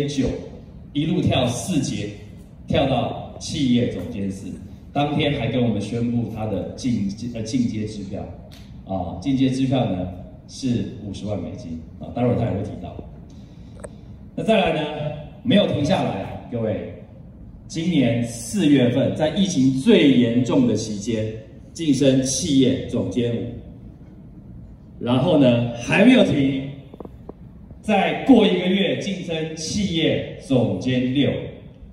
9，一路跳4节，跳到企业总监4。当天还跟我们宣布他的进阶支票，进阶支票呢是50万美金啊，待会儿他也会提到。那再来呢，没有停下来，各位，今年4月份在疫情最严重的期间，晋升企业总监5，然后呢还没有停，再过1个月晋升企业总监6。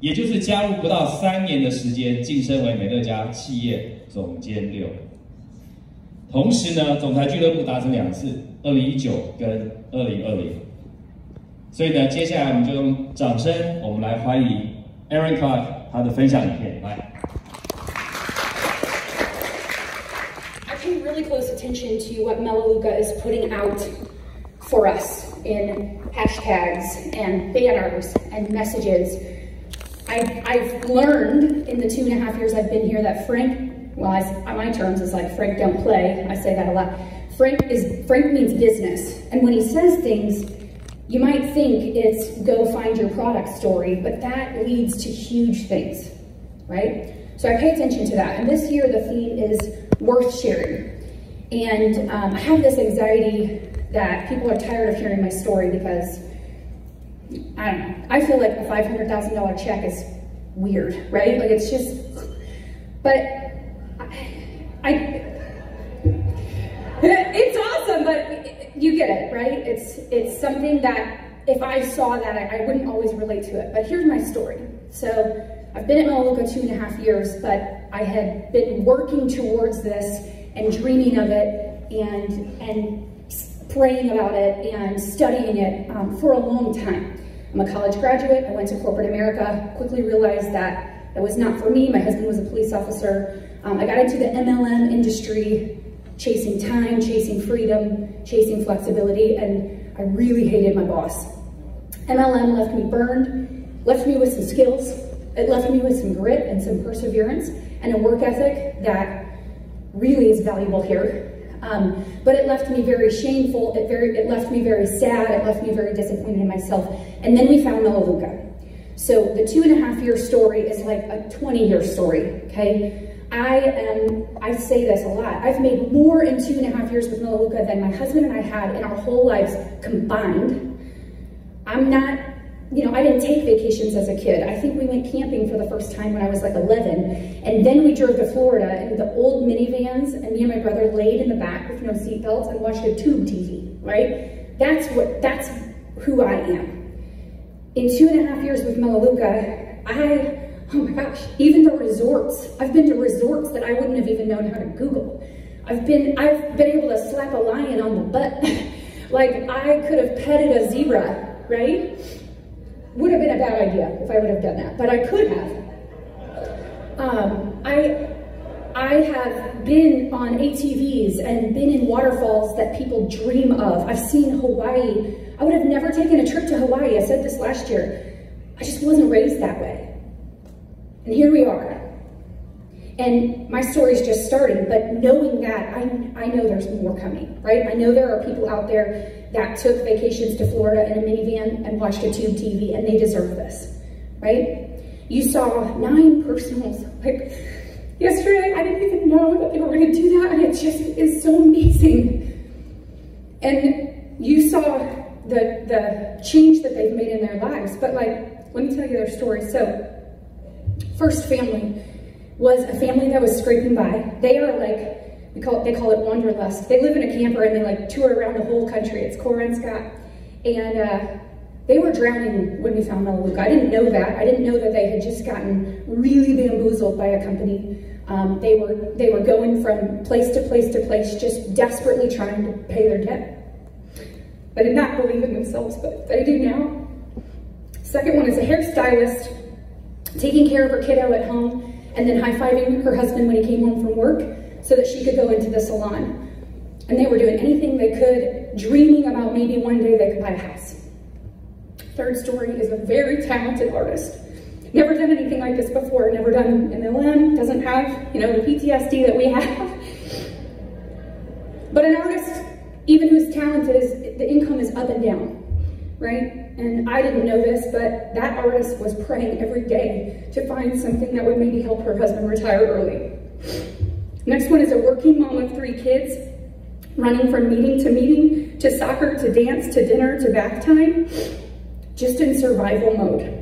也就是加入不到3年的时间，晋升为美乐家企业总监6。同时呢，总裁俱乐部达成2次，2019跟2020。所以呢，接下来我们就用掌声，我们来欢迎 Erin Clark 他的分享影片，来。I pay really close attention to what Melaleuca is putting out for us in hashtags and banners and messages. I've learned in the 2.5 years I've been here that Frank, well, on my terms, is like Frank don't play. I say that a lot. Frank means business. And when he says things, you might think it's go find your product story, but that leads to huge things, right? So I pay attention to that. And this year the theme is worth sharing. And I have this anxiety that people are tired of hearing my story because I don't know. I feel like a $500,000 check is weird, right? Like it's just, but it's awesome, but you get it, right? It's something that if I saw that, I wouldn't always relate to it. But here's my story. So I've been at Melaleuca 2.5 years, but I had been working towards this and dreaming of it and praying about it and studying it for a long time. I'm a college graduate. I went to corporate America, quickly realized that it was not for me. My husband was a police officer. I got into the MLM industry, chasing time, chasing freedom, chasing flexibility, and I really hated my boss. MLM left me burned, left me with some skills. It left me with some grit and some perseverance and a work ethic that really is valuable here. But it left me very shameful, it left me very sad, it left me very disappointed in myself. And then we found Melaleuca. So the 2.5-year story is like a 20-year story, okay? I say this a lot. I've made more in 2.5 years with Melaleuca than my husband and I had in our whole lives combined. I'm not, you know, I didn't take vacations as a kid. I think we went camping for the first time when I was like 11. And then we drove to Florida in the old minivans, and me and my brother laid in the back with no seatbelts and watched a tube TV, right? That's who I am. In 2.5 years with Melaleuca, oh my gosh, even the resorts. I've been to resorts that I wouldn't have even known how to Google. I've been able to slap a lion on the butt. Like I could have petted a zebra, right? Would have been a bad idea if I would have done that, but I could have. I have been on ATVs and been in waterfalls that people dream of. I've seen Hawaii. I would have never taken a trip to Hawaii. I said this last year. I just wasn't raised that way. And here we are. And my story's just starting, but knowing that, I know there's more coming, right? I know there are people out there that took vacations to Florida in a minivan and watched a tube TV, and they deserve this, right? You saw 9 personals. Like yesterday, I didn't even know that they were going to do that, and it just is so amazing. And you saw the change that they've made in their lives. But like, let me tell you their story. So, first family was a family that was scraping by. They are like, they call it wanderlust. They live in a camper and they like tour around the whole country. It's Cora and Scott. And they were drowning when we found Melaleuca. I didn't know that. I didn't know that they had just gotten really bamboozled by a company. They were going from place to place to place, just desperately trying to pay their debt. They did not believe in themselves, but they do now. Second one is a hairstylist, taking care of her kiddo at home, and then high-fiving her husband when he came home from work so that she could go into the salon. And they were doing anything they could, dreaming about maybe one day they could buy a house. Third story is a very talented artist. Never done anything like this before, never done MLM, doesn't have, you know, the PTSD that we have. But an artist, even who's talented, the income is up and down, right? And I didn't know this, but that artist was praying every day to find something that would maybe help her husband retire early. Next one is a working mom of 3 kids, running from meeting to meeting, to soccer, to dance, to dinner, to bath time, just in survival mode.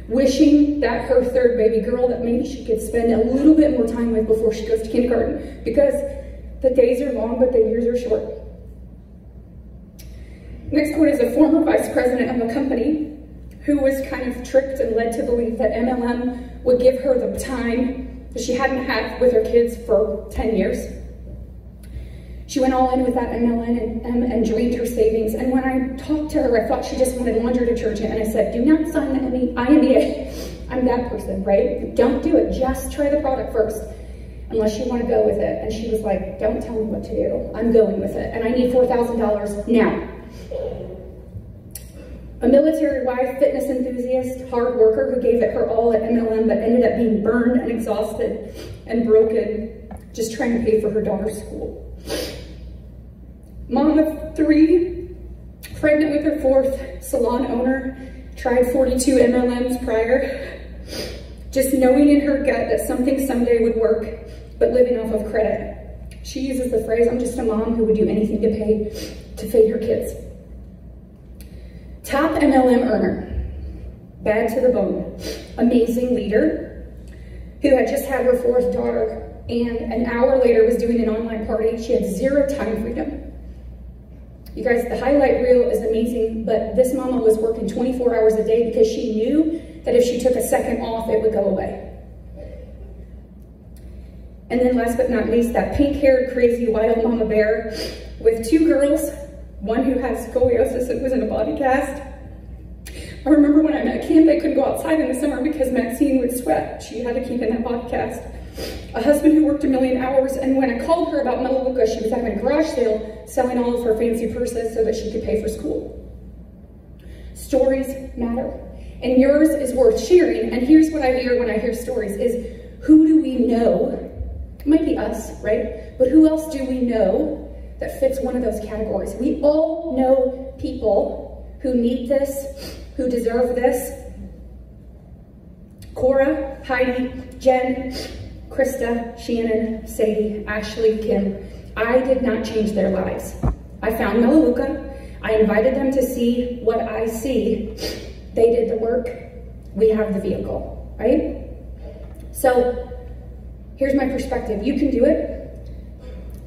Wishing that her 3rd baby girl that maybe she could spend a little bit more time with before she goes to kindergarten, because the days are long, but the years are short. Next one is a former vice president of a company who was kind of tricked and led to believe that MLM would give her the time that she hadn't had with her kids for 10 years. She went all in with that MLM and drained her savings. And when I talked to her, I thought she just wanted laundry detergent. And I said, do not sign the IMBA. I'm that person, right? Don't do it. Just try the product first, unless you want to go with it. And she was like, don't tell me what to do. I'm going with it. And I need $4,000 now. A military wife, fitness enthusiast, hard worker who gave it her all at MLM, but ended up being burned and exhausted and broken, just trying to pay for her daughter's school. Mom of 3, pregnant with her 4th, salon owner, tried 42 MLMs prior, just knowing in her gut that something someday would work, but living off of credit. She uses the phrase, I'm just a mom who would do anything to feed her kids. Top MLM earner, bad to the bone, amazing leader, who had just had her 4th daughter, and an hour later was doing an online party. She had 0 time freedom. You guys, the highlight reel is amazing, but this mama was working 24 hours a day because she knew that if she took a second off, it would go away. And then last but not least, that pink-haired, crazy, wild mama bear with 2 girls, one who has scoliosis and was in a body cast. I remember when I met Kim, they couldn't go outside in the summer because Maxine would sweat. She had to keep in that body cast. A husband who worked 1,000,000 hours, and when I called her about Melaleuca, she was having a garage sale selling all of her fancy purses so that she could pay for school. Stories matter, and yours is worth sharing. And here's what I hear when I hear stories is, who do we know? It might be us, right? But who else do we know that fits one of those categories? We all know people who need this, who deserve this. Cora, Heidi, Jen, Krista, Shannon, Sadie, Ashley, Kim. I did not change their lives. I found Melaleuca. I invited them to see what I see. They did the work. We have the vehicle, right? So here's my perspective. You can do it.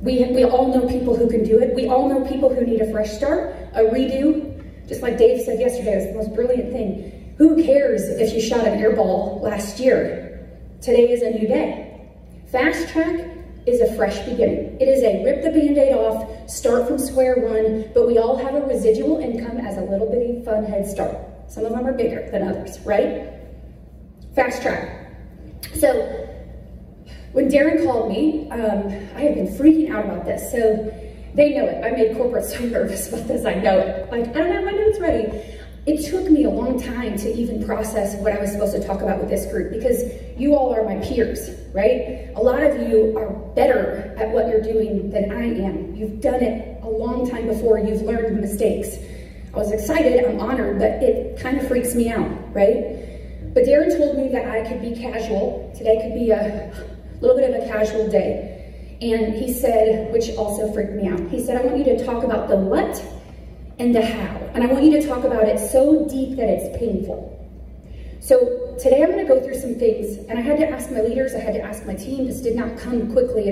We all know people who can do it. We all know people who need a fresh start, a redo. Just like Dave said yesterday, it was the most brilliant thing. Who cares if you shot an air ball last year? Today is a new day. Fast track is a fresh beginning. It is a rip the Band-Aid off, start from square one, but we all have a residual income as a little bitty fun head start. Some of them are bigger than others, right? Fast track. So when Darren called me, I had been freaking out about this. So they know it. I made corporate so nervous about this. I know it. Like, I don't have my notes ready. It took me a long time to even process what I was supposed to talk about with this group, because you all are my peers, right? A lot of you are better at what you're doing than I am. You've done it a long time before. You've learned the mistakes. I was excited, I'm honored, but it kind of freaks me out, right? But Darren told me that I could be casual. Today could be a little bit of a casual day. And he said, which also freaked me out, he said, I want you to talk about the what and the how. And I want you to talk about it so deep that it's painful. So today I'm gonna go through some things, and I had to ask my leaders, I had to ask my team. This did not come quickly.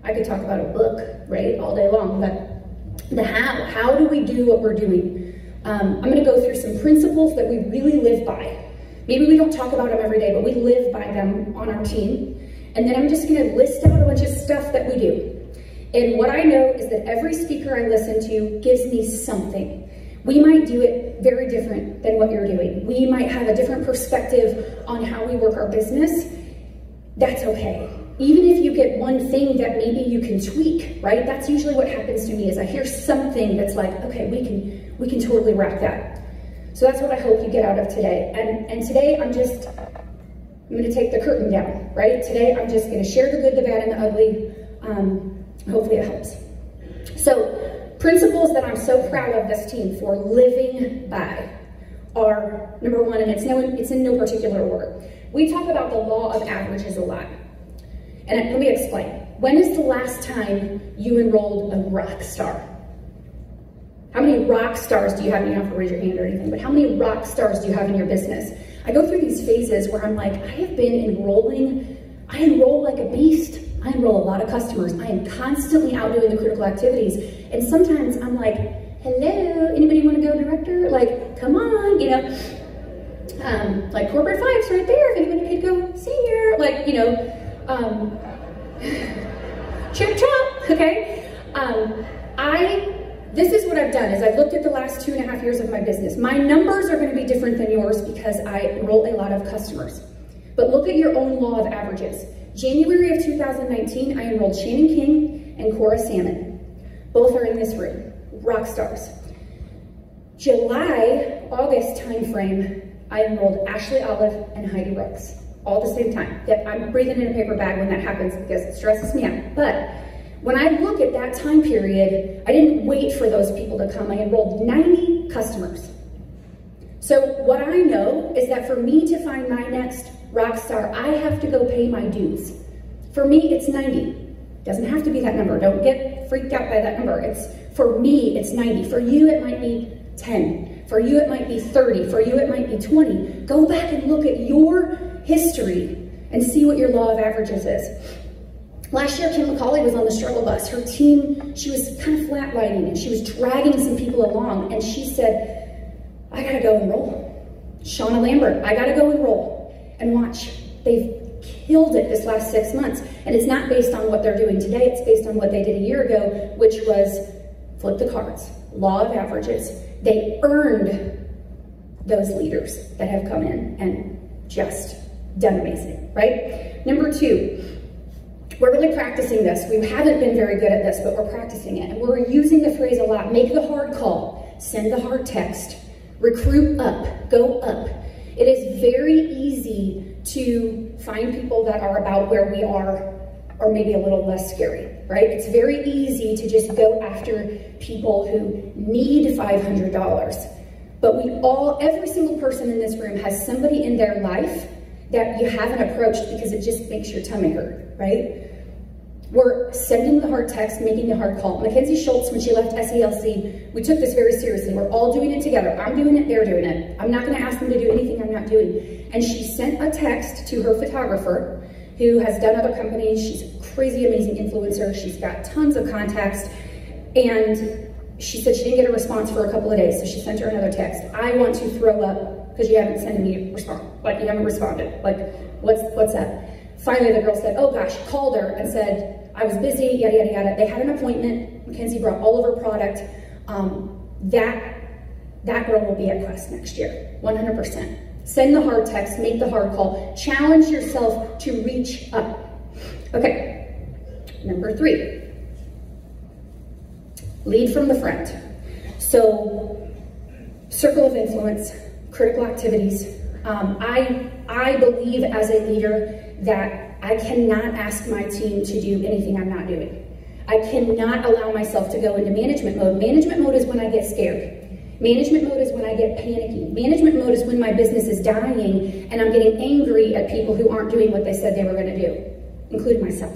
I could talk about a book, right, all day long, but the how do we do what we're doing? I'm gonna go through some principles that we really live by. Maybe we don't talk about them every day, but we live by them on our team. And then I'm just gonna list out a bunch of stuff that we do. And what I know is that every speaker I listen to gives me something. We might do it very different than what you're doing. We might have a different perspective on how we work our business. That's okay. Even if you get one thing that maybe you can tweak, right? That's usually what happens to me, is I hear something that's like, okay, we can totally rock that. So that's what I hope you get out of today. And today I'm gonna take the curtain down, right? Today I'm just gonna share the good, the bad, and the ugly. Hopefully it helps. So, principles that I'm so proud of this team for living by. are, number one, and it's in no particular order. We talk about the law of averages a lot. And let me explain. When is the last time you enrolled a rock star? How many rock stars do you have? You don't have to raise your hand or anything, but how many rock stars do you have in your business? I go through these phases where I'm like, I have been enrolling, I enroll like a beast. I enroll a lot of customers. I am constantly out doing the critical activities. And sometimes I'm like, hello, anybody want to go director? Like, come on, you know. Like corporate fives right there, if anybody could go senior, like, you know, chip chop, okay? This is what I've done, is I've looked at the last 2.5 years of my business. My numbers are gonna be different than yours because I enroll a lot of customers. But look at your own law of averages. January of 2019, I enrolled Shannon King and Cora Salmon. Both are in this room, rock stars. July, August timeframe, I enrolled Ashley Olive and Heidi Brooks, all at the same time. I'm breathing in a paper bag when that happens because it stresses me out. But when I look at that time period, I didn't wait for those people to come. I enrolled 90 customers. So what I know is that for me to find my next rock star, I have to go pay my dues. For me, it's 90. Doesn't have to be that number. Don't get freaked out by that number. For me, it's 90. For you, it might be 10. For you, it might be 30. For you, it might be 20. Go back and look at your history and see what your law of averages is. Last year, Kim McCauley was on the struggle bus. Her team, she was kind of flatlining and she was dragging some people along, and she said, I gotta go enroll. Shauna Lambert, I gotta go enroll. And watch, they've killed it this last 6 months. And it's not based on what they're doing today, it's based on what they did a year ago, which was flip the cards, law of averages. They earned those leaders that have come in and just done amazing, right? Number 2, we're really practicing this. We haven't been very good at this, but we're practicing it. And we're using the phrase a lot, make the hard call, send the hard text, recruit up, go up. It is very easy to find people that are about where we are, or maybe a little less scary, right? It's very easy to just go after people who need $500. But every single person in this room has somebody in their life that you haven't approached because it just makes your tummy hurt, right? We're sending the hard text, making the hard call. Mackenzie Schultz, when she left SELC, we took this very seriously. We're all doing it together. I'm doing it, they're doing it. I'm not gonna ask them to do anything I'm not doing. And she sent a text to her photographer, who has done other companies. She's a crazy, amazing influencer. She's got tons of contacts. And she said she didn't get a response for a couple of days, so she sent her another text. I want to throw up because you haven't sent me a response. Like, you haven't responded. Like, what's that? Finally, the girl said, oh gosh, called her and said, I was busy, yada, yada, yada. They had an appointment. Mackenzie brought all of her product. That girl will be at Quest next year, 100%. Send the hard text, make the hard call, challenge yourself to reach up. Okay, number 3, lead from the front. So, circle of influence, critical activities. I believe as a leader that I cannot ask my team to do anything I'm not doing. I cannot allow myself to go into management mode. Management mode is when I get scared. Management mode is when I get panicky. Management mode is when my business is dying and I'm getting angry at people who aren't doing what they said they were gonna do, including myself,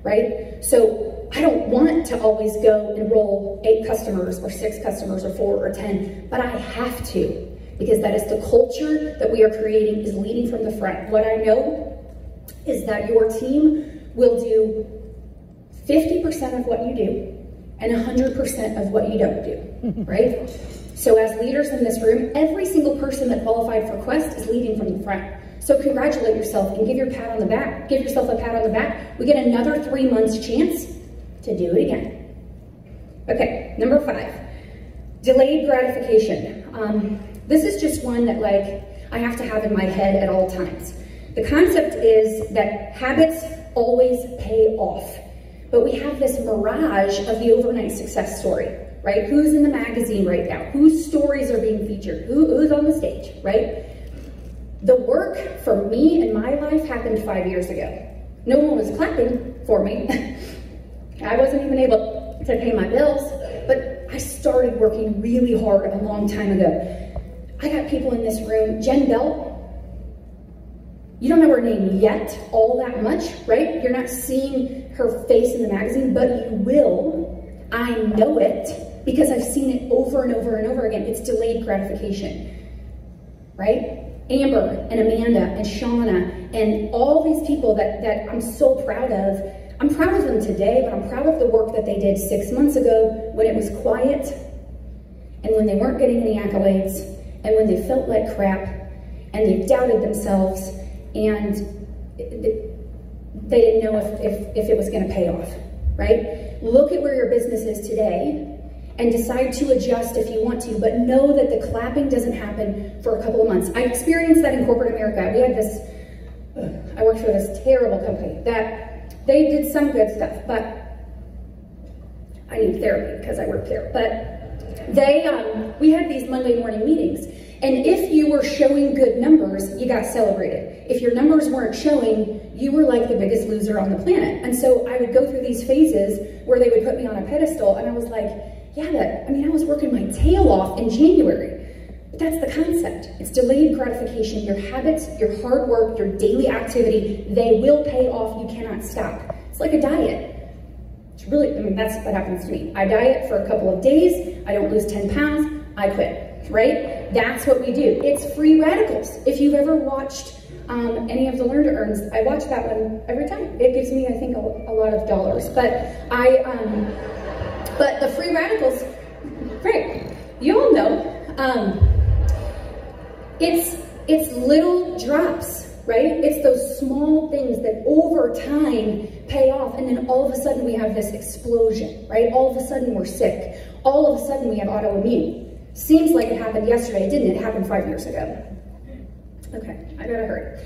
right? So I don't want to always go enroll 8 customers or 6 customers or 4 or 10, but I have to, because that is the culture that we are creating, is leading from the front. What I know is that your team will do 50% of what you do and 100% of what you don't do, right? So as leaders in this room, every single person that qualified for Quest is leading from the front. So congratulate yourself and give yourself a pat on the back. We get another 3 months chance to do it again. Okay, number 5, delayed gratification. This is just one that I have to have in my head at all times. The concept is that habits always pay off, but we have this mirage of the overnight success story, right? Who's in the magazine right now? Whose stories are being featured? Who's on the stage, right? The work for me in my life happened 5 years ago. No one was clapping for me. I wasn't even able to pay my bills, but I started working really hard a long time ago. I got people in this room, Jen Belt, you don't know her name yet all that much, right? You're not seeing her face in the magazine, but you will. I know it because I've seen it over and over and over again. It's delayed gratification, right? Amber and Amanda and Shauna and all these people that I'm so proud of. I'm proud of them today, but I'm proud of the work that they did 6 months ago when it was quiet and when they weren't getting any accolades and when they felt like crap and they doubted themselves and they didn't know if it was going to pay off, right? Look at where your business is today and decide to adjust if you want to, but know that the clapping doesn't happen for a couple of months. I experienced that in corporate America. We had this, I worked for this terrible company that they did some good stuff, but I need therapy because I work there. But they, we had these Monday morning meetings, and if you were showing good numbers, you got celebrated. If your numbers weren't showing, you were like the biggest loser on the planet. And so I would go through these phases where they would put me on a pedestal, and I was like, yeah, I was working my tail off in January. But that's the concept. It's delayed gratification. Your habits, your hard work, your daily activity, they will pay off. You cannot stop. It's like a diet. It's really, that's what happens to me. I diet for a couple of days. I don't lose 10 pounds. I quit, right? That's what we do. It's free radicals. If you've ever watched any of the Learn to Earns, I watch that one every time. It gives me, I think, a lot of dollars. But but the free radicals, right? You all know. It's little drops, right? It's those small things that over time pay off, and then all of a sudden we have this explosion, right? All of a sudden we're sick. All of a sudden we have autoimmune. Seems like it happened yesterday. It didn't. It happened 5 years ago. Okay, I gotta hurry.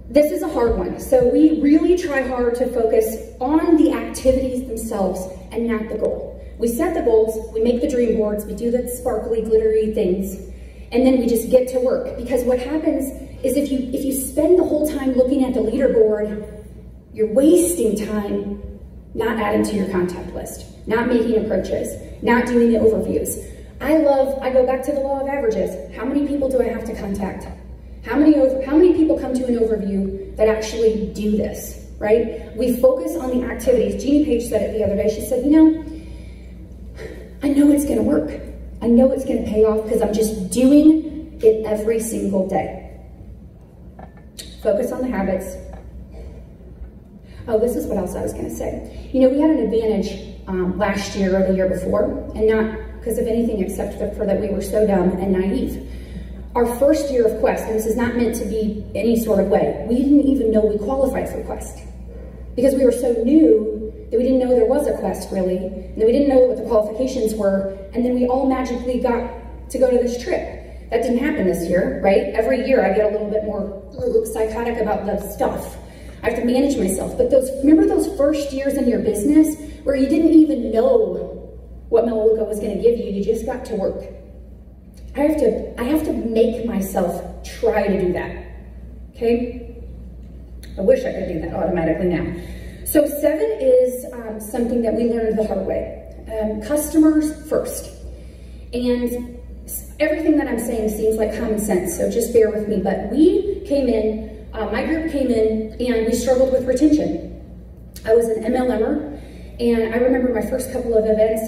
This is a hard one. So we really try hard to focus on the activities themselves and not the goal. We set the goals, we make the dream boards, we do the sparkly, glittery things, and then we just get to work. Because what happens is if you spend the whole time looking at the leaderboard, you're wasting time not adding to your contact list, not making approaches, not doing the overviews. I go back to the law of averages. How many people do I have to contact? How many people come to an overview that actually do this, right? We focus on the activities. Jeannie Page said it the other day. She said, I know it's gonna work. I know it's gonna pay off because I'm just doing it every single day. Focus on the habits. Oh, this is what else I was gonna say. We had an advantage last year or the year before, and not because of anything except for that we were so dumb and naive. Our first year of Quest, and this is not meant to be any sort of way, we didn't even know we qualified for Quest because we were so new that we didn't know there was a Quest really, and then we didn't know what the qualifications were, and then we all magically got to go to this trip. That didn't happen this year, right? Every year I get a little bit more psychotic about the stuff. I have to manage myself, but remember those first years in your business where you didn't even know what Melaleuca was gonna give you, you just got to work. I have to make myself try to do that, okay? I wish I could do that automatically now. So 7 is something that we learned the hard way. Customers first. And everything that I'm saying seems like common sense, so just bear with me, but we came in, my group came in, and we struggled with retention. I was an MLMer, and I remember my first couple of events,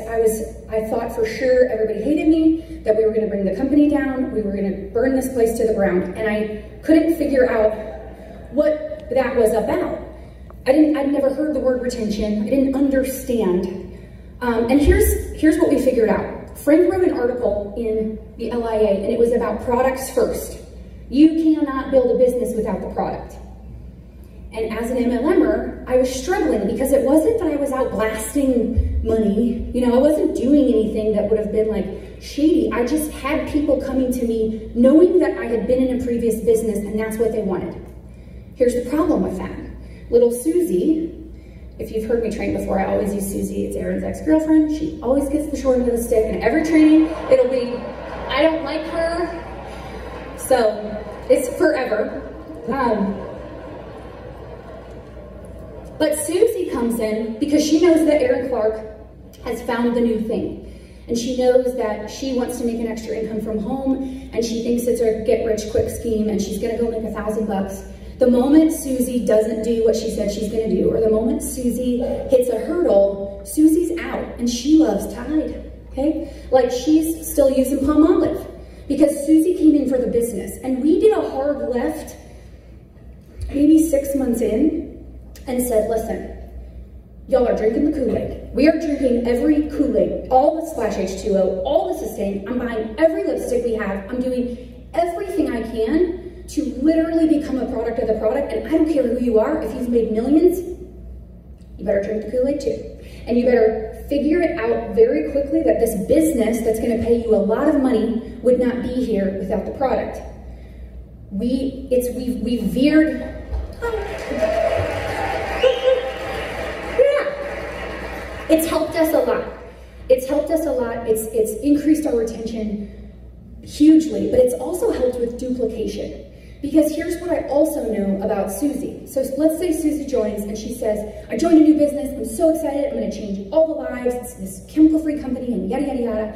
I thought for sure everybody hated me, that we were gonna bring the company down, we were gonna burn this place to the ground, and I couldn't figure out what that was about. I'd never heard the word retention, I didn't understand. And here's what we figured out. Frank wrote an article in the LIA, and it was about products first. You cannot build a business without the product. And as an MLMer, I was struggling because it wasn't that I was out blasting money. I wasn't doing anything that would have been like shady. I just had people coming to me knowing that I had been in a previous business and that's what they wanted. Here's the problem with that. Little Susie, if you've heard me train before, I always use Susie. It's Erin's ex-girlfriend. She always gets the short end of the stick. And every training, it'll be, I don't like her. So it's forever. But Susie comes in because she knows that Erin Clark has found the new thing. And she knows that she wants to make an extra income from home, and she thinks it's a get-rich-quick scheme, and she's gonna go make $1,000. The moment Susie doesn't do what she said she's gonna do, or the moment Susie hits a hurdle, Susie's out, and she loves Tide, okay? Like, she's still using Palmolive, because Susie came in for the business, and we did a hard left maybe 6 months in and said, listen, y'all are drinking the Kool-Aid. We are drinking every Kool-Aid, all the Splash H2O, all the Sustain. I'm buying every lipstick we have. I'm doing everything I can to literally become a product of the product, and I don't care who you are. If you've made millions, you better drink the Kool-Aid too. And you better figure it out very quickly that this business that's gonna pay you a lot of money would not be here without the product. We veered. Yeah, it's helped us a lot. It's helped us a lot. It's increased our retention hugely, but it's also helped with duplication. Because here's what I also know about Susie. So let's say Susie joins and she says, I joined a new business, I'm so excited, I'm gonna change all the lives, it's this chemical-free company and yada, yada, yada.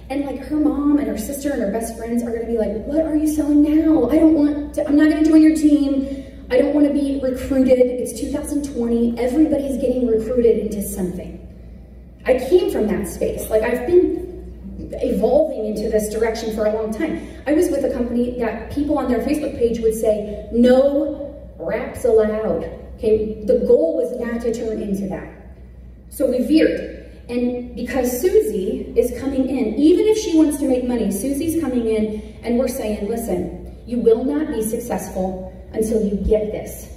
And like her mom and her sister and her best friends are gonna be like, what are you selling now? I'm not gonna join your team. I don't wanna be recruited. It's 2020, everybody's getting recruited into something. I came from that space. Like, I've been evolving into this direction for a long time. I was with a company that people on their Facebook page would say, no raps allowed. Okay, the goal was not to turn into that. So we veered. And because Susie is coming in, even if she wants to make money, Susie's coming in and we're saying, listen, you will not be successful until you get this.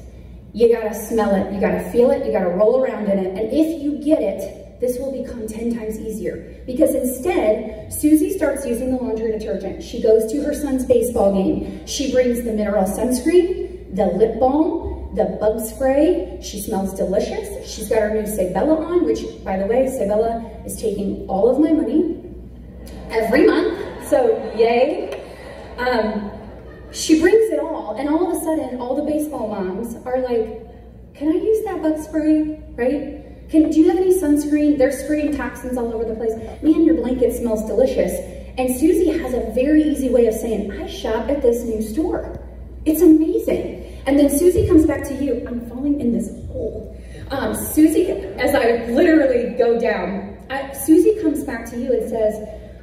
You gotta smell it, you gotta feel it, you gotta roll around in it. And if you get it, this will become 10 times easier. Because instead, Susie starts using the laundry detergent. She goes to her son's baseball game. She brings the mineral sunscreen, the lip balm, the bug spray. She smells delicious. She's got her new Sebella on, which, by the way, Sebella is taking all of my money every month, so yay. She brings it all, and all of a sudden, all the baseball moms are like, can I use that bug spray, right? Do you have any sunscreen? They're spraying toxins all over the place. Man, your blanket smells delicious. And Susie has a very easy way of saying, I shop at this new store. It's amazing. And then Susie comes back to you. I'm falling in this hole. Susie, as I literally go down, Susie comes back to you and says,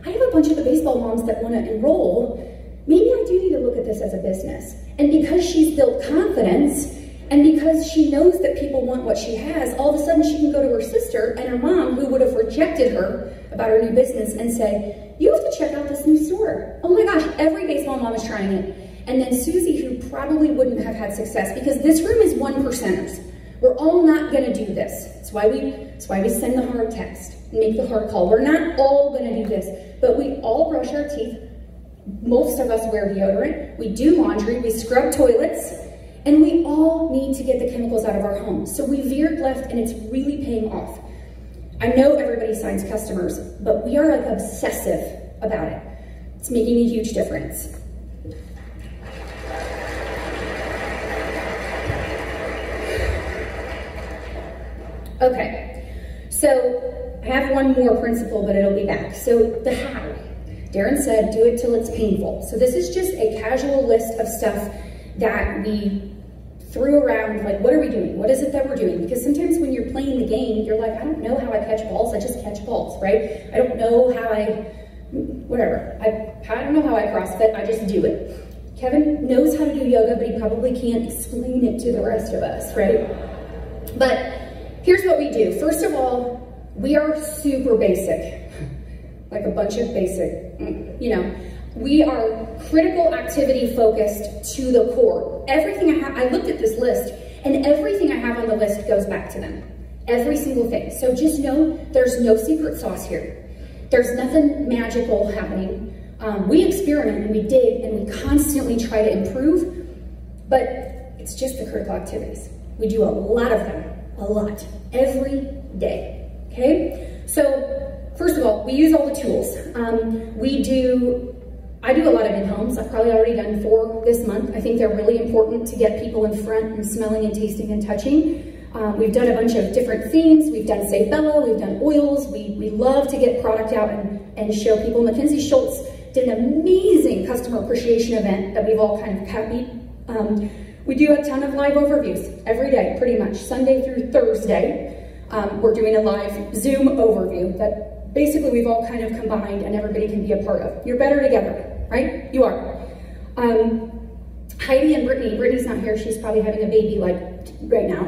I have a bunch of the baseball moms that want to enroll. Maybe I do need to look at this as a business. And because she's built confidence, and because she knows that people want what she has, all of a sudden she can go to her sister and her mom, who would have rejected her about her new business, and say, you have to check out this new store. Oh my gosh, every baseball mom is trying it. And then Susie, who probably wouldn't have had success, because this room is 1%ers. We're all not gonna do this. That's why we send the hard text, make the hard call. We're not all gonna do this, but we all brush our teeth. Most of us wear deodorant. We do laundry, we scrub toilets, and we all need to get the chemicals out of our homes. So we veered left, and it's really paying off. I know everybody signs customers, but we are like obsessive about it. It's making a huge difference. Okay, so I have one more principle, but it'll be back. So the how. Darren said, do it till it's painful. So this is just a casual list of stuff that we threw around, like, what are we doing? What is it that we're doing? Because sometimes when you're playing the game, you're like, I don't know how I catch balls, I just catch balls, right? I don't know how whatever. I don't know how I CrossFit, I just do it. Kevin knows how to do yoga, but he probably can't explain it to the rest of us, right? But here's what we do. First of all, we are super basic, like a bunch of basic, we are critical activity focused to the core. Everything I have, I looked at this list, and everything I have on the list goes back to them. Every single thing. So just know there's no secret sauce here. There's nothing magical happening. We experiment and we dig and we constantly try to improve, but it's just the critical activities. We do a lot of them, a lot, every day, okay? So first of all, we use all the tools. I do a lot of in-homes. I've probably already done 4 this month. I think they're really important to get people in front and smelling and tasting and touching. We've done a bunch of different themes. We've done Sebella, we've done oils. We love to get product out and and show people. Mackenzie Schultz did an amazing customer appreciation event that we've all kind of copied. We do a ton of live overviews every day, pretty much, Sunday through Thursday. We're doing a live Zoom overview that basically we've all kind of combined and everybody can be a part of. You're better together, right? You are. Heidi and Brittany's not here, she's probably having a baby like right now.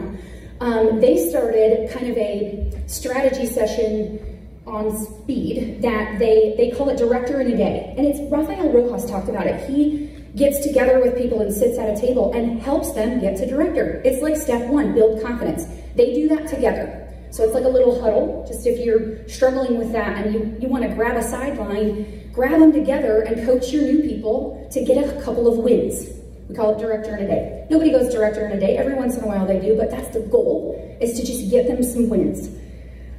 They started kind of a strategy session on speed that they call it Director in a Day. And it's Rafael Rojas talked about it. He gets together with people and sits at a table and helps them get to director. It's like step one, build confidence. They do that together. So it's like a little huddle, just if you're struggling with that and you want to grab a sideline, grab them together and coach your new people to get a couple of wins. We call it Director in a Day. Nobody goes Director in a Day. Every once in a while they do, but that's the goal, is to just get them some wins.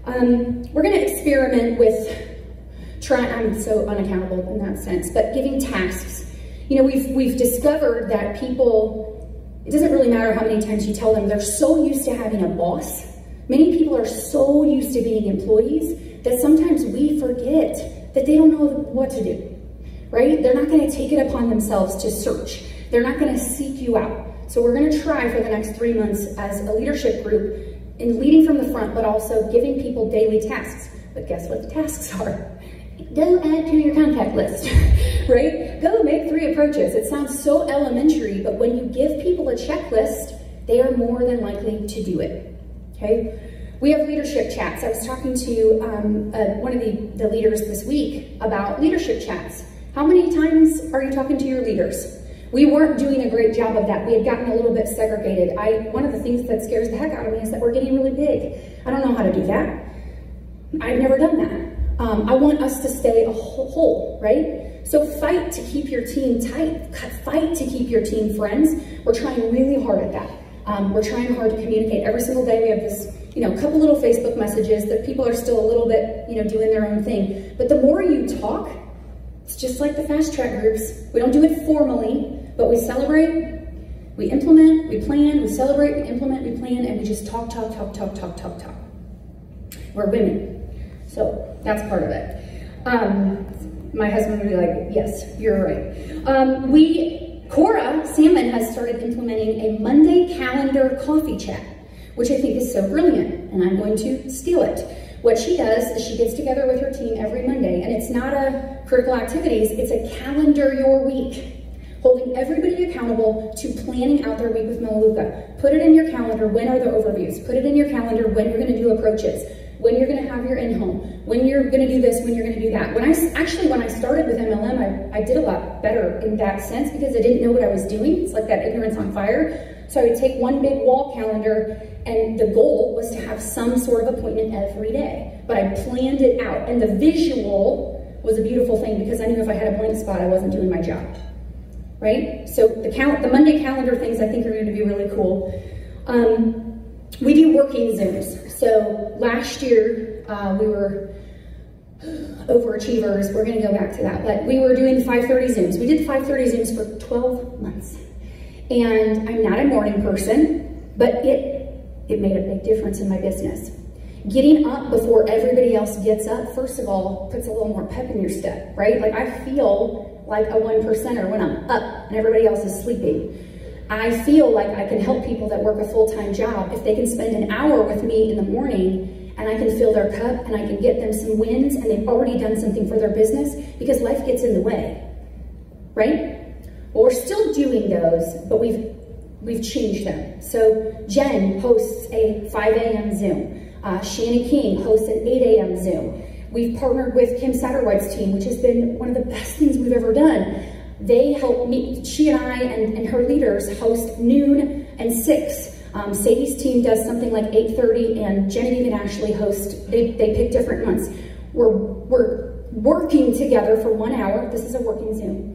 We're going to experiment with I'm so unaccountable in that sense, but giving tasks. You know, we've discovered that people, it doesn't really matter how many times you tell them, they're so used to having a boss. Many people are so used to being employees that sometimes we forget that they don't know what to do, right? They're not going to take it upon themselves to search. They're not going to seek you out. So we're going to try for the next 3 months as a leadership group in leading from the front, but also giving people daily tasks. But guess what the tasks are? Go add to your contact list, right? Go make 3 approaches. It sounds so elementary, but when you give people a checklist, they are more than likely to do it, okay? We have leadership chats. I was talking to one of the leaders this week about leadership chats. How many times are you talking to your leaders? We weren't doing a great job of that. We had gotten a little bit segregated. One of the things that scares the heck out of me is that we're getting really big. I don't know how to do that. I've never done that. I want us to stay a whole, right? So fight to keep your team tight. Fight to keep your team friends. We're trying really hard at that. We're trying hard to communicate. Every single day we have this, couple little Facebook messages that people are still a little bit, doing their own thing. But the more you talk, it's just like the fast track groups. We don't do it formally, but we celebrate, we implement, we plan, we celebrate, we implement, we plan, and we just talk. We're women, so that's part of it. My husband would be like, yes, you're right. Cora Salmon has started implementing a Monday calendar coffee chat, which I think is so brilliant, and I'm going to steal it. What she does is she gets together with her team every Monday, and it's not a critical activities, it's a calendar your week, holding everybody accountable to planning out their week with Melaleuca. Put it in your calendar, when are the overviews? Put it in your calendar, when you're gonna do approaches, when you're gonna have your in-home, when you're gonna do this, when you're gonna do that. When I started with MLM, I did a lot better in that sense because I didn't know what I was doing. It's like that ignorance on fire. So I would take one big wall calendar, and the goal was to have some sort of appointment every day. But I planned it out, and the visual was a beautiful thing because I knew if I had a blank spot, I wasn't doing my job, right? So the Monday calendar things I think are going to be really cool. We do working Zooms. So last year, we were overachievers. We're going to go back to that, but we were doing 5:30 Zooms. We did 5:30 Zooms for 12 months. And I'm not a morning person, but it made a big difference in my business. Getting up before everybody else gets up, first of all, puts a little more pep in your step, right? Like I feel like a 1%er when I'm up and everybody else is sleeping. I feel like I can help people that work a full-time job if they can spend an hour with me in the morning and I can fill their cup and I can get them some wins and they've already done something for their business because life gets in the way, right? Well, we're still doing those, but we've changed them. So Jen hosts a 5 a.m. Zoom. Shannon King hosts an 8 a.m. Zoom. We've partnered with Kim Satterwhite's team, which has been one of the best things we've ever done. They help me, she and I and her leaders host noon and 6. Sadie's team does something like 8:30, and Genevieve and Ashley host, they pick different months. We're working together for 1 hour. This is a working Zoom.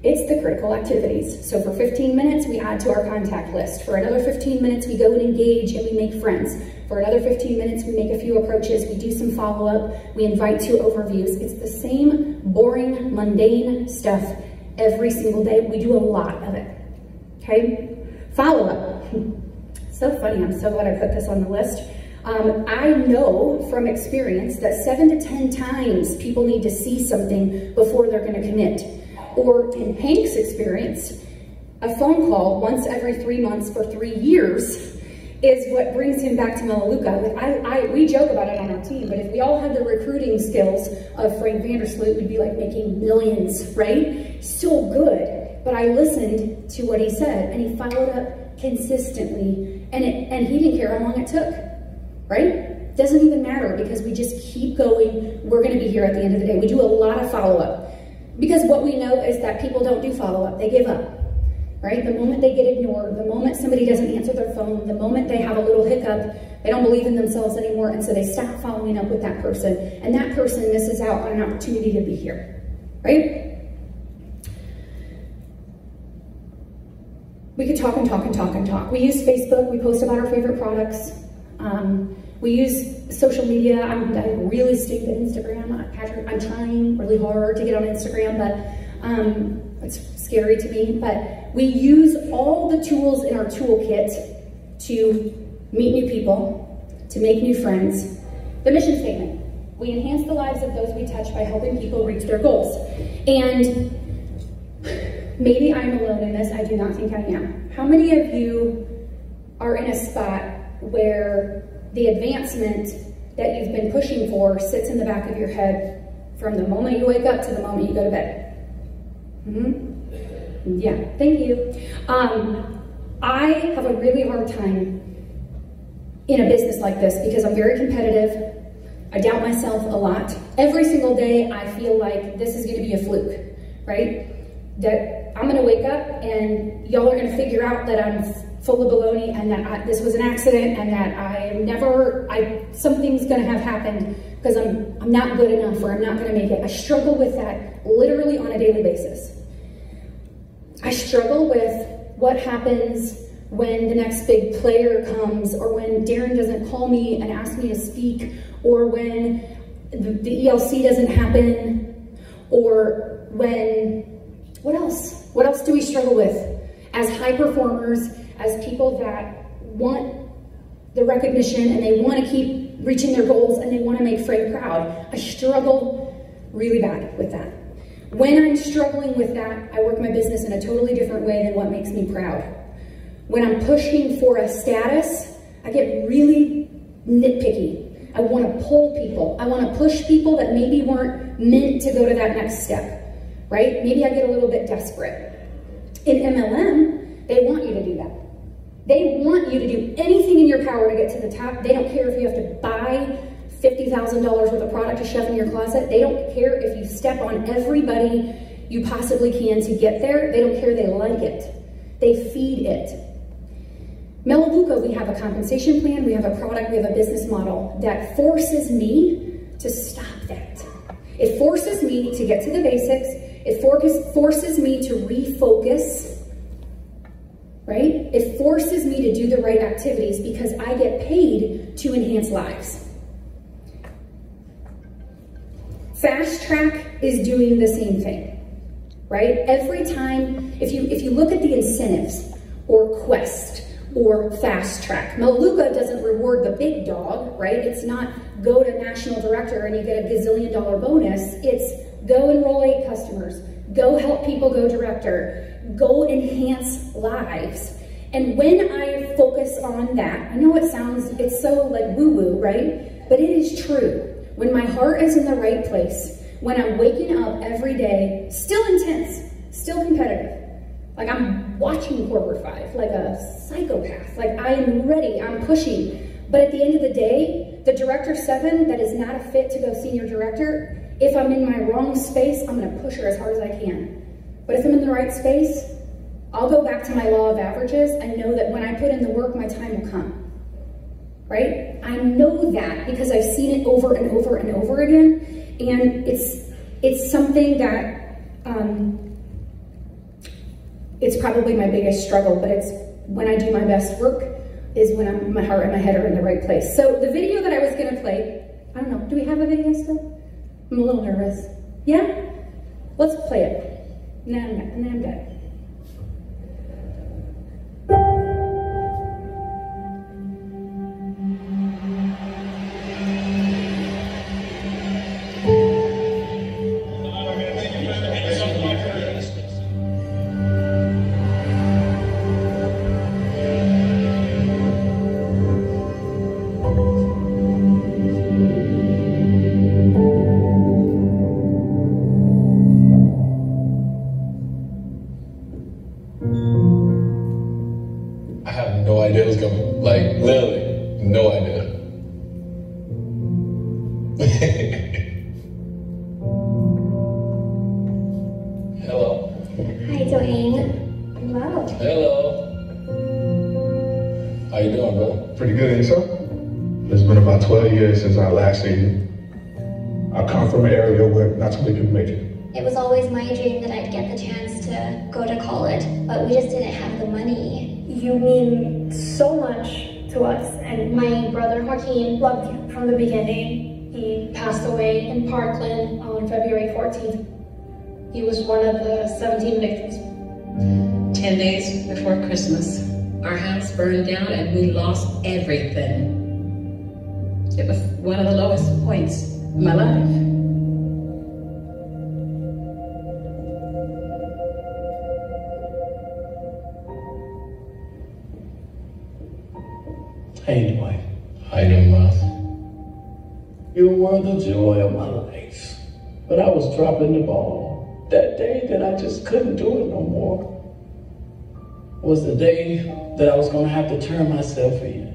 It's the critical activities. So for 15 minutes, we add to our contact list. For another 15 minutes, we go and engage and we make friends. For another 15 minutes, we make a few approaches, we do some follow-up, we invite 2 overviews. It's the same boring, mundane stuff every single day. We do a lot of it, okay? Follow-up. So funny, I'm so glad I put this on the list. I know from experience that 7 to 10 times people need to see something before they're going to commit. Or in Hank's experience, a phone call once every 3 months for 3 years is what brings him back to Melaleuca. We joke about it on our team, but if we all had the recruiting skills of Frank Vandersloot, we'd be like making millions, right? So good. But I listened to what he said, and he followed up consistently, and he didn't care how long it took, right? Doesn't even matter, because we just keep going. We're going to be here at the end of the day. We do a lot of follow-up, because what we know is that people don't do follow-up. They give up. Right? The moment they get ignored, the moment somebody doesn't answer their phone, the moment they have a little hiccup, they don't believe in themselves anymore, and so they stop following up with that person, and that person misses out on an opportunity to be here, right? We could talk and talk and talk and talk. We use Facebook, we post about our favorite products. We use social media. I really stink at Instagram. Patrick, I'm trying really hard to get on Instagram, but it's scary to me. But we use all the tools in our toolkit to meet new people, to make new friends. The mission statement: we enhance the lives of those we touch by helping people reach their goals. And maybe I'm alone in this. I do not think I am. How many of you are in a spot where the advancement that you've been pushing for sits in the back of your head from the moment you wake up to the moment you go to bed? Yeah, thank you. I have a really hard time in a business like this because I'm very competitive. I doubt myself a lot. Every single day I feel like this is gonna be a fluke, right? That I'm gonna wake up and y'all are gonna figure out that I'm full of baloney and that this was an accident and that something's gonna have happened because I'm not good enough or I'm not gonna make it. I struggle with that literally on a daily basis. I struggle with what happens when the next big player comes, or when Darren doesn't call me and ask me to speak, or when the ELC doesn't happen, or when, what else? What else do we struggle with as high performers, as people that want the recognition and they want to keep reaching their goals and they want to make Frank proud? I struggle really bad with that. When I'm struggling with that, I work my business in a totally different way than what makes me proud. When I'm pushing for a status, I get really nitpicky. I want to pull people. I want to push people that maybe weren't meant to go to that next step, right? Maybe I get a little bit desperate. In MLM, they want you to do that. They want you to do anything in your power to get to the top. They don't care if you have to buy $50,000 worth of product to shove in your closet. They don't care if you step on everybody you possibly can to get there. They don't care. They like it. They feed it. Melaleuca, we have a compensation plan, we have a product, we have a business model that forces me to stop that. It forces me to get to the basics. It forces me to refocus, right? It forces me to do the right activities because I get paid to enhance lives. Fast Track is doing the same thing, right? Every time, if you look at the incentives or Quest or Fast Track, Melaleuca doesn't reward the big dog, right? It's not go to national director and you get a gazillion-dollar bonus. It's go enroll 8 customers, go help people go director, go enhance lives. And when I focus on that, I know it's so like woo-woo, right? But it is true. When my heart is in the right place, when I'm waking up every day, still intense, still competitive, like I'm watching Corporate 5, like a psychopath, like I am ready, I'm pushing. But at the end of the day, the Director 7 that is not a fit to go Senior Director, if I'm in my wrong space, I'm gonna push her as hard as I can. But if I'm in the right space, I'll go back to my law of averages and know that when I put in the work, my time will come, right? I know that because I've seen it over and over and over again. And it's something that, it's probably my biggest struggle, but it's when I do my best work is when my heart and my head are in the right place. So the video that I was gonna play, I don't know, do we have a video still? I'm a little nervous. Yeah? Let's play it. And then I'm done. I have no idea who's coming. Like, literally, no idea. Hello. Hi, Dwayne. Hello. Hello. How you doing, brother? Pretty good, and yourself? It's been about 12 years since I last seen you. I come from an area where not too many people make it. It was always my dream that I'd get the chance to go to college, but we just didn't have the money. You mean so much to us, and My brother Joaquin loved you from the beginning. He passed away in Parkland on February 14th. He was one of the 17 victims. 10 days before Christmas, our house burned down and we lost everything. It was one of the lowest points in my life. Hey, Dwayne. How you doing, Miles? You were the joy of my life. But I was dropping the ball. That day that I just couldn't do it no more was the day that I was going to have to turn myself in.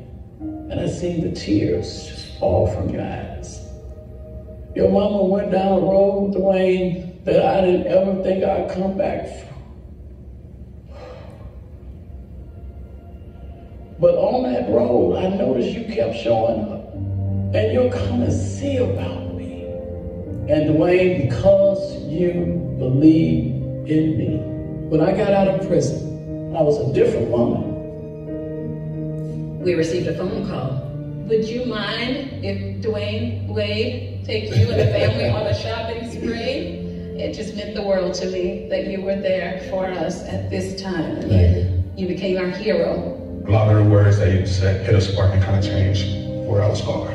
And I seen the tears just fall from your eyes. Your mama went down a road, Dwayne, that I didn't ever think I'd come back from. But on that road, I noticed you kept showing up. And you're gonna see about me. And Dwayne, because you believe in me. When I got out of prison, I was a different woman. We received a phone call. Would you mind if Dwayne Wade take you and the family on a shopping spree? It just meant the world to me that you were there for us at this time. You became our hero. A lot of the words that you said hit a spark and kind of changed where I was going.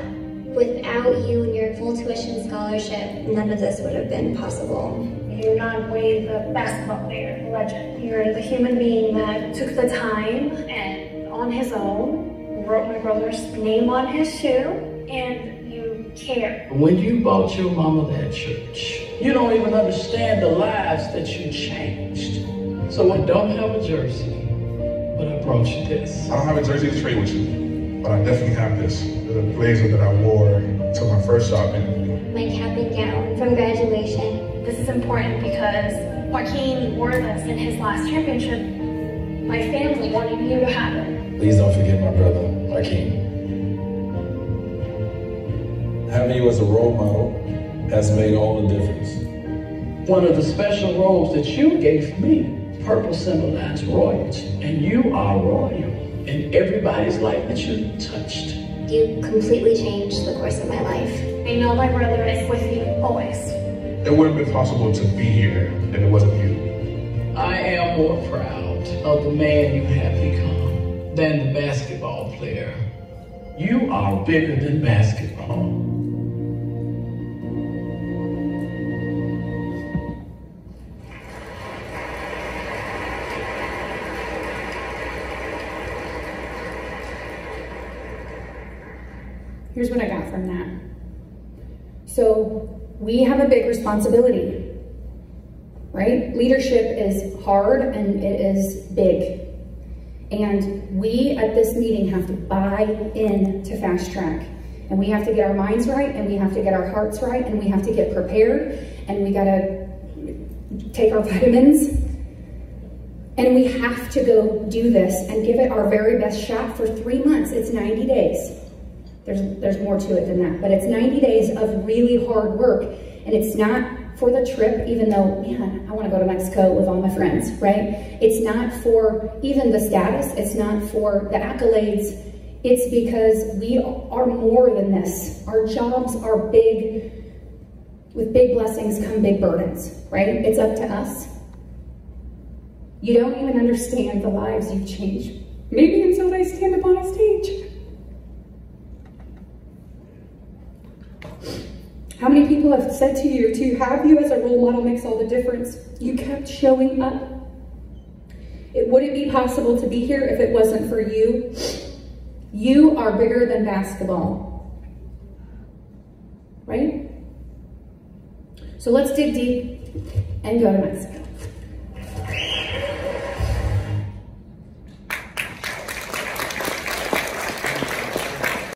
Without you and your full tuition scholarship, none of this would have been possible. You're not Wade, the basketball player, the legend. You're the human being that took the time and on his own wrote my brother's name on his shoe, and you care. When you bought your mama that church, you don't even understand the lives that you changed. So I don't have a jersey, but I brought you this. I don't have a jersey to trade with you, but I definitely have this. It's a blazer that I wore to my first job interview. My cap and gown from graduation. This is important because Joaquin wore this in his last championship. My family wanted you to have it. Please don't forget my brother, Joaquin. Having you as a role model has made all the difference. One of the special robes that you gave me, purple symbolized royalty. And you are royal in everybody's life that you touched. You completely changed the course of my life. I know my brother is with you always. It wouldn't have been possible to be here if it wasn't you. I am more proud of the man you have become than the basketball player. You are bigger than basketball. Here's what I got from that. So we have a big responsibility, right? Leadership is hard and it is big. And we at this meeting have to buy in to Fast Track. And we have to get our minds right, and we have to get our hearts right, and we have to get prepared, and we gotta take our vitamins. And we have to go do this and give it our very best shot for 3 months. It's 90 days. There's more to it than that, but it's 90 days of really hard work. And it's not for the trip, even though, man, I want to go to Mexico with all my friends, right? It's not for even the status. It's not for the accolades. It's because we are more than this. Our jobs are big. With big blessings come big burdens, right? It's up to us. You don't even understand the lives you've changed. Maybe until they stand up on a stage. How many people have said to you, to have you as a role model makes all the difference? You kept showing up. It wouldn't be possible to be here if it wasn't for you. You are bigger than basketball, right? So let's dig deep and go to Mexico.